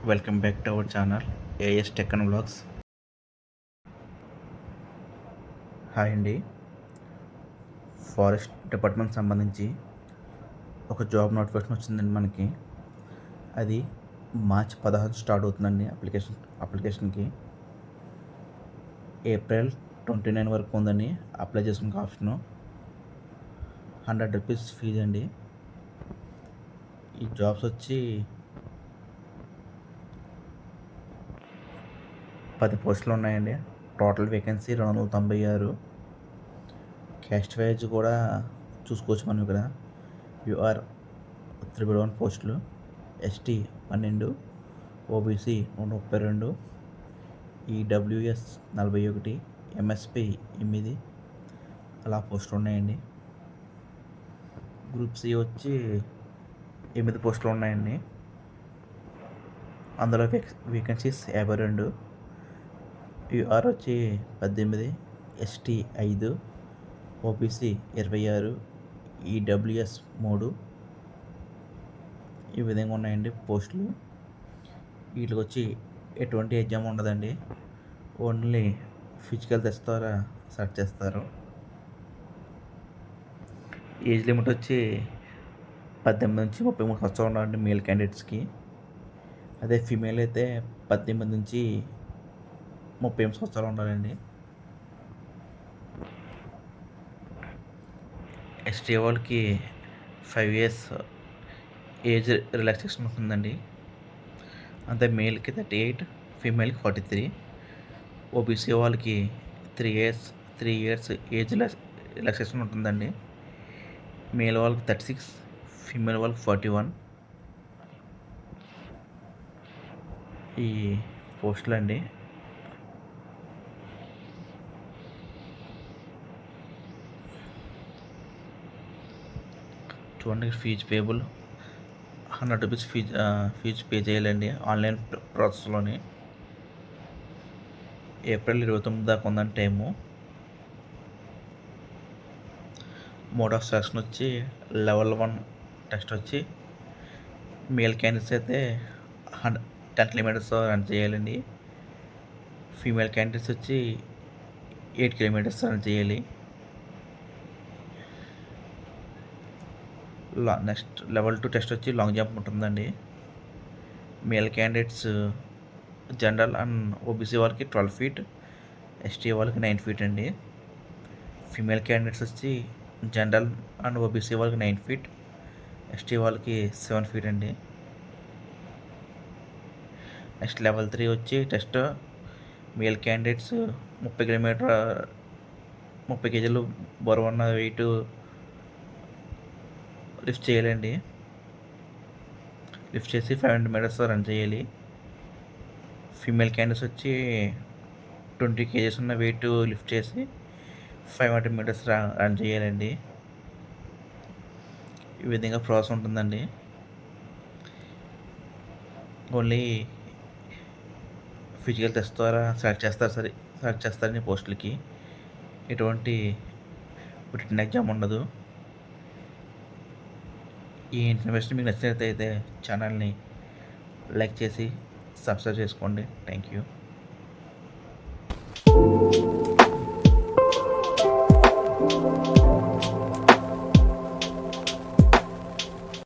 Welcome back to our channel AS tech and blogs. Hi అండి. Forest department సంబంధించి ఒక job notification వచ్చిందండి మనకి. అది మార్చ్ 16 స్టార్ట్ అవుతుందండి. అప్లికేషన్కి ఏప్రిల్ 29 వరకు ఉందండి అప్లై చేసుకునే ఆప్షను. 100 రూపీస్ ఫీజు అండి. ఈ జాబ్స్ వచ్చి 10 పోస్టులు ఉన్నాయండి. Total vacancy 296. క్యాస్ట్ వైజ్ కూడా చూసుకోవచ్చు మనం ఇక్కడ. యూఆర్ 301 పోస్టులు, ఎస్టీ 12, ఓబీసీ 132, ఈడబ్ల్యూఎస్ 41, ఎంఎస్పి 8 అలా పోస్టులు ఉన్నాయండి. గ్రూప్ సి వచ్చి 8 పోస్టులు ఉన్నాయండి. అందులో వేకెన్సీస్ 52. యూఆర్ వచ్చి 18, ఎస్టీ 5, ఓబీసీ 26, ఈడబ్ల్యూఎస్ 3. ఈ విధంగా ఉన్నాయండి పోస్టులు. వీటికి వచ్చి ఎటువంటి ఎగ్జామ్ ఉండదండి. ఓన్లీ ఫిజికల్ టెస్ట్ ద్వారా సెలెక్ట్ చేస్తారు. ఏజ్ లిమిట్ వచ్చి 18 నుంచి 33 సంవత్సరాలు ఉండాలండి మేల్ క్యాండిడేట్స్కి. అదే ఫీమేల్ అయితే 18 నుంచి 38 సంవత్సరాలు ఉండాలండి. ఎస్టీ వాళ్ళకి 5 years ఏజ్ రిలాక్సేషన్ ఉంటుందండి. అంతే మేల్కి 38, ఫీమేల్కి 43. ఓబీసీ వాళ్ళకి 3 years ఏజ్ రిలాక్సేషన్ ఉంటుందండి. మేల్ వాళ్ళకి 36, ఫీమేల్ వాళ్ళకి 41. ఈ పోస్టులు అండి. చూడండి, fee payable 100 rupees fee pay చేయాలండి ఆన్లైన్ ప్రాసెస్లోని. ఏప్రిల్ 29 దాకా ఉందని టైము. మోడ్ ఆఫ్ సెలక్షన్ వచ్చి లెవెల్ 1 టెస్ట్ వచ్చి మేల్ క్యాండిడేట్స్ అయితే 10 kilometers రన్ చేయాలండి. ఫీమేల్ క్యాండిడేట్స్ వచ్చి 8 kilometers రన్ చేయాలి. నెక్స్ట్ లెవెల్ 2 టెస్ట్ వచ్చి లాంగ్ జంప్ ఉంటుందండి. Male candidates general and OBC వాళ్ళకి 12 feet, ఎస్టీ వాళ్ళకి 9 feet అండి. ఫీమేల్ క్యాండిడేట్స్ వచ్చి జనరల్ అండ్ ఓబీసీ వాళ్ళకి 9 feet, ఎస్టీ వాళ్ళకి 7 feet అండి. నెక్స్ట్ లెవెల్ 3 వచ్చి టెస్ట్ మేల్ క్యాండిడేట్స్ 30 kg బరువు ఉన్న వెయిట్ లిఫ్ట్ చేయాలండి. లిఫ్ట్ చేసి 500 meters రన్ చేయాలి. ఫీమేల్ క్యాండిడేట్స్ వచ్చి 20 kgs ఉన్న వెయిట్ లిఫ్ట్ చేసి 500 meters రన్ చేయాలండి. ఈ విధంగా ప్రాసెస్ ఉంటుందండి. ఓన్లీ ఫిజికల్ టెస్ట్ ద్వారా సెలెక్ట్ చేస్తారని పోస్టులకి. ఎటువంటి రిటన్ ఎగ్జామ్ ఉండదు. ఈ ఇన్ఫర్మేషన్ మీకు నచ్చినట్లయితే ఛానల్ని లైక్ చేసి సబ్స్క్రైబ్ చేసుకోండి. Thank you.